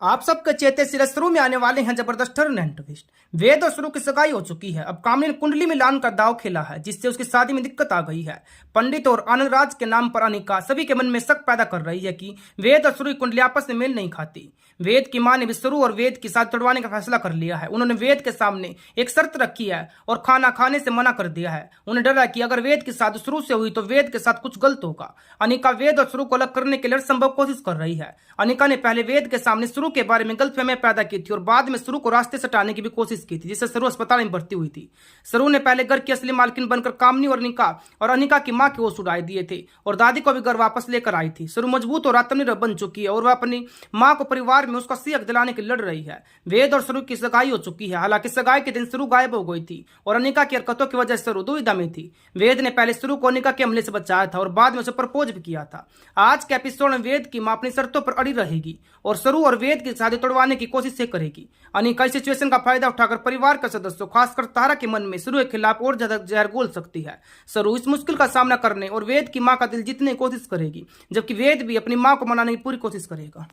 आप सबके चेते सिरे शुरू में आने वाले हैं जबरदस्त टर्न एंड ट्विस्ट। वेद और शुरू की सगाई हो चुकी है। अब कामनी ने कुंडली में लान का दाव खेला है, जिससे उसकी शादी में दिक्कत आ गई है। पंडित और आनंद राज के नाम पर अनिका सभी के मन में शक पैदा कर रही है कि वेद और शुरू की कुंडली आपस में मेल नहीं खाती। वेद की मां ने भी शुरू और वेद की शादी तोड़वाने का फैसला कर लिया है। उन्होंने वेद के सामने एक शर्त रखी है और खाना खाने से मना कर दिया है। उन्हें डर है कि अगर वेद की शादी शुरू से हुई तो वेद के साथ कुछ गलत होगा। अनिका वेद और शुरू को अलग करने के लिए संभव कोशिश कर रही है। अनिका ने पहले वेद के सामने शुरू के बारे में गलतफहमियां पैदा की थी और बाद में शुरू को रास्ते से हटाने की भी कोशिश की थी, जिससे शुरू अस्पताल में भर्ती हुई थी। शुरू ने पहले घर की असली मालकिन बनकर कामनी और अनिका की मां के ओस उड़ाए दिए थे और दादी को भी घर वापस लेकर आई थी। शुरू मजबूत और आत्मनिर्भर बन चुकी है और वह अपनी मां को परिवार में उसका सीख दिलाने के लिए लड़ रही है। वेद और शुरू की सगाई हो चुकी है। हालांकि सगाई के दिन शुरू गायब हो गई थी और अनिका की हरकतों की वजह से शुरू दुविधा में थी। वेद ने पहले शुरू को अनिका के हमले से बचाया था और बाद में उसे प्रपोज भी किया था। आज के एपिसोड में वेद की मां अपनी शर्तों पर अड़ी रहेगी और शुरू और वेद की शादी तोड़वाने की कोशिश से करेगी। अनिका इस सिचुएशन का फायदा उठाकर परिवार के सदस्यों खासकर तारा के मन में शुरू के खिलाफ और ज्यादा जहर घोल सकती है। शुरू इस मुश्किल का सामना करने और वेद की मां का दिल जीतने की कोशिश करेगी, जबकि वेद भी अपनी मां को मनाने की पूरी कोशिश करेगा।